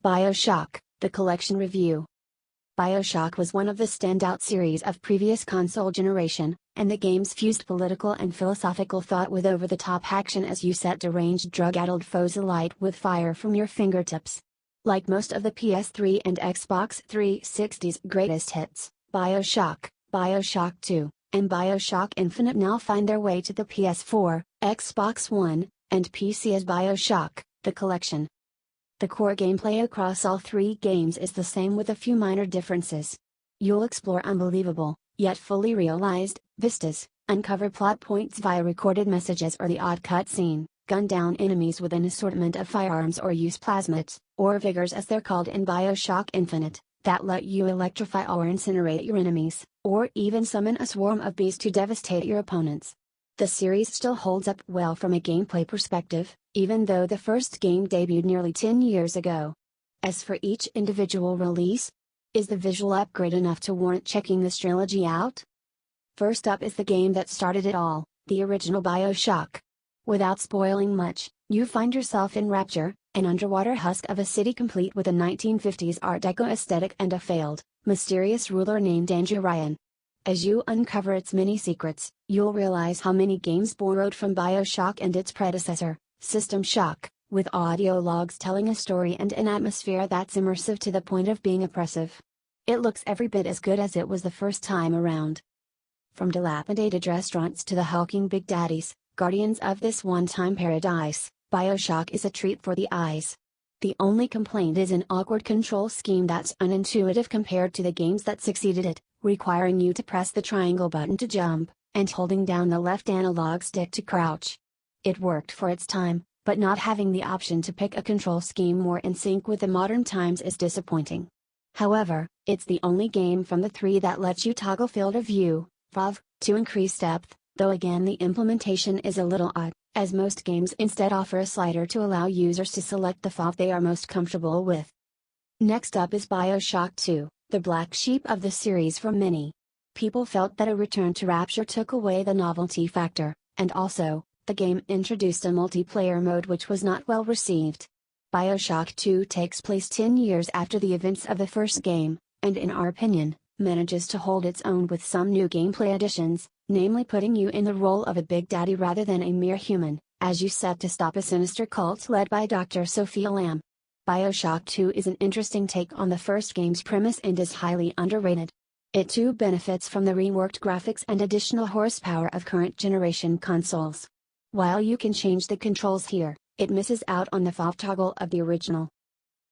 BioShock, the collection review. BioShock was one of the standout series of previous console generation, and the games fused political and philosophical thought with over-the-top action as you set deranged drug-addled foes alight with fire from your fingertips. Like most of the PS3 and Xbox 360's greatest hits, BioShock, BioShock II, and BioShock Infinite now find their way to the PS4, Xbox One, and PC as BioShock, the collection. The core gameplay across all three games is the same with a few minor differences. You'll explore unbelievable, yet fully realized, vistas, uncover plot points via recorded messages or the odd cutscene, gun down enemies with an assortment of firearms or use plasmids, or vigours as they're called in BioShock Infinite, that let you electrify or incinerate your enemies, or even summon a swarm of bees to devastate your opponents. The series still holds up well from a gameplay perspective, even though the first game debuted nearly 10 years ago. As for each individual release, is the visual upgrade enough to warrant checking this trilogy out? First up is the game that started it all, the original BioShock. Without spoiling much, you find yourself in Rapture, an underwater husk of a city complete with a 1950s Art Deco aesthetic and a failed, mysterious ruler named Andrew Ryan. As you uncover its many secrets, you'll realize how many games borrowed from BioShock and its predecessor, System Shock, with audio logs telling a story and an atmosphere that's immersive to the point of being oppressive. It looks every bit as good as it was the first time around. From dilapidated restaurants to the hulking Big Daddies, guardians of this one-time paradise, BioShock is a treat for the eyes. The only complaint is an awkward control scheme that's unintuitive compared to the games that succeeded it, requiring you to press the triangle button to jump, and holding down the left analog stick to crouch. It worked for its time, but not having the option to pick a control scheme more in sync with the modern times is disappointing. However, it's the only game from the three that lets you toggle field of view, FOV, to increase depth, though again the implementation is a little odd, as most games instead offer a slider to allow users to select the FOV they are most comfortable with. Next up is BioShock 2, the black sheep of the series for many. People felt that a return to Rapture took away the novelty factor, and also, the game introduced a multiplayer mode which was not well received. BioShock 2 takes place 10 years after the events of the first game, and in our opinion, manages to hold its own with some new gameplay additions, namely putting you in the role of a Big Daddy rather than a mere human, as you set to stop a sinister cult led by Dr. Sophia Lamb. BioShock 2 is an interesting take on the first game's premise and is highly underrated. It too benefits from the reworked graphics and additional horsepower of current generation consoles. While you can change the controls here, it misses out on the FOV toggle of the original.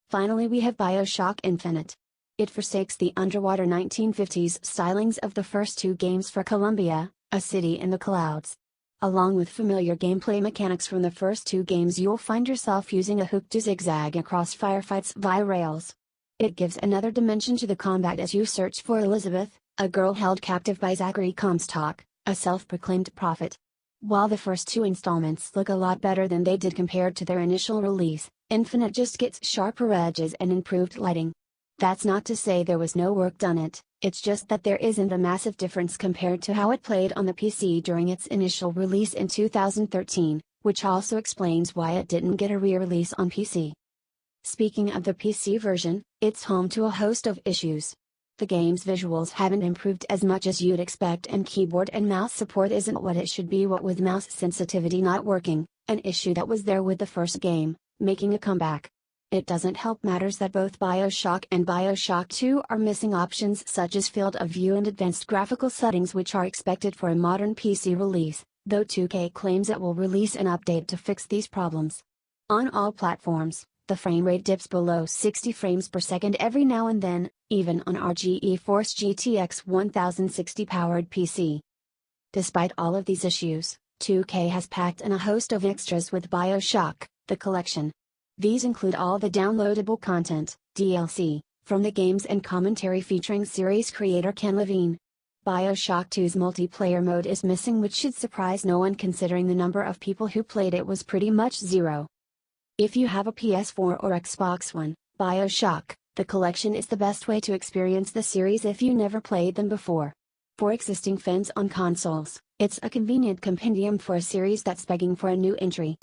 Finally we have BioShock Infinite. It forsakes the underwater 1950s stylings of the first two games for Columbia, a city in the clouds. Along with familiar gameplay mechanics from the first two games, you'll find yourself using a hook to zigzag across firefights via rails. It gives another dimension to the combat as you search for Elizabeth, a girl held captive by Zachary Comstock, a self-proclaimed prophet. While the first two installments look a lot better than they did compared to their initial release, Infinite just gets sharper edges and improved lighting. That's not to say there was no work done it's just that there isn't a massive difference compared to how it played on the PC during its initial release in 2013, which also explains why it didn't get a re-release on PC. Speaking of the PC version, it's home to a host of issues. The game's visuals haven't improved as much as you'd expect, and keyboard and mouse support isn't what it should be, what with mouse sensitivity not working, an issue that was there with the first game, making a comeback. It doesn't help matters that both BioShock and BioShock 2 are missing options such as field of view and advanced graphical settings which are expected for a modern PC release, though 2K claims it will release an update to fix these problems. On all platforms, the frame rate dips below 60 frames per second every now and then, even on our GeForce GTX 1060 powered PC. Despite all of these issues, 2K has packed in a host of extras with BioShock, the collection. These include all the downloadable content, DLC, from the games and commentary featuring series creator Ken Levine. BioShock 2's multiplayer mode is missing, which should surprise no one considering the number of people who played it was pretty much zero. If you have a PS4 or Xbox One, BioShock, the collection is the best way to experience the series if you never played them before. For existing fans on consoles, it's a convenient compendium for a series that's begging for a new entry.